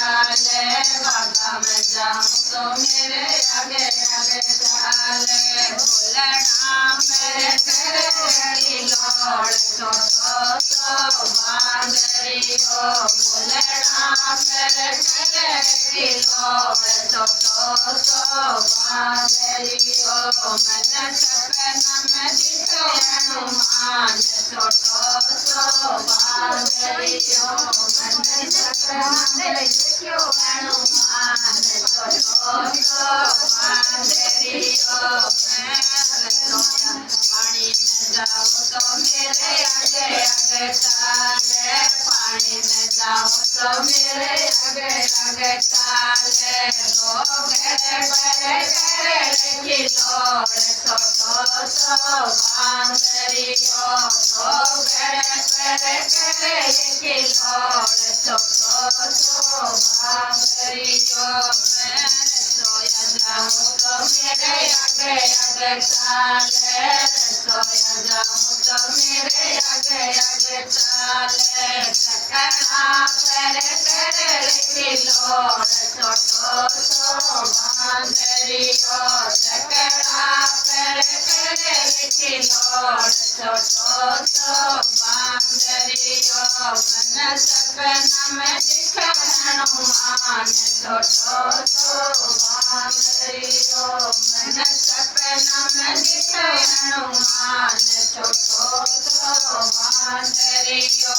चाले बागा में जाऊं तो मेरे आगे आगे चाले भोलना मेरे तेरे की लोड़ छोटो सो बांदरियो भोलना मेरे तेरे की लोड़ छोटो सो बांदरियो मन सपना में दिखो हनुमान छोटो सो बांदरियो मन सपना में दिखो हनुमान छोटो सो बांदरियो मैं रसोया पानी में जाऊं तो मेरे आगे आगे चाले पानी में जाऊं तो मेरे आगे आगे चाले दो घेरे परे घेरे की लोड़ छोटो सो बांदरियो दो घेरे परे घेरे की लोड़ छोटो सो बांदरियो मैं रसोया जाऊं तो मेरे आगे आगे चाले रसोया जाऊं तो मेरे आगे आगे चाले चकना परे परे की लोड़ छोटो सो बांदरियो चकना परे परे की लोड़ छोटो सो बांदरियो मन सपना में दिखे हनुमान छोटो सो बांदरियो मन सपना में दिखे हनुमान छोटो सो बांदरियो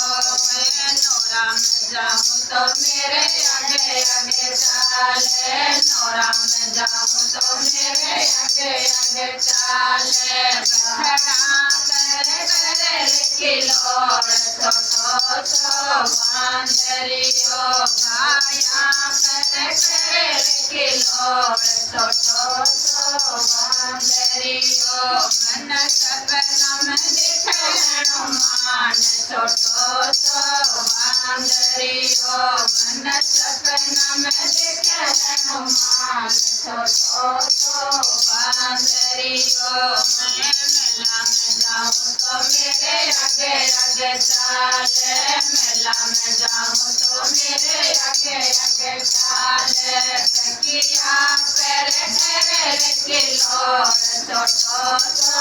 मैं नोरा में जाऊं तो मेरे आगे आगे चाले नोरा में जाऊं तो मेरे आगे आगे चाले बैठना करे करे की लोड़ छोटो सो बांदरियो गाया करे करे की लोड़ छोटो सो बांदरियो मन सपना में दिखे हनुमान छोटो सो बांदरियो मन सपना में दिखे हनुमान छोटो सो बांदरियो मैं मेला में जाऊं तो मेरे आगे आगे चाले मेला में जाऊं तो मेरे आगे आगे चाले तकिया पेरे पेरे की लोड़ छोटो सो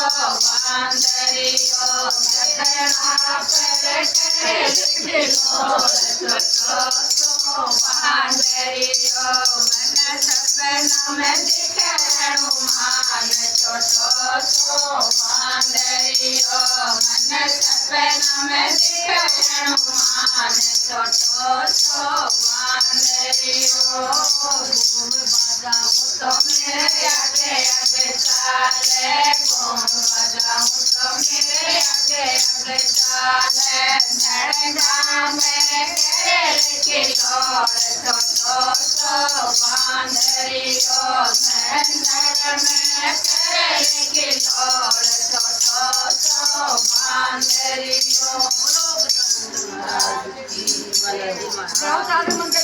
बांदरियो चकना पेरे पेरे की लोड़ छोटो सो बांदरियो मन सपना में दिखे हनुमान छोटो सो बांदरियो मन सपना में दिखे हनुमान छोटो सो बांदरियो घूम बजाऊं तो मेरे आगे आगे चाले घूम बजाऊं तो मेरे आगे आगे चाले झड़ना मेरे घेरे की लोड़ छोटो सो बांदरियो झंझर में घेरे की लोड़ छोटो सो बांदरियो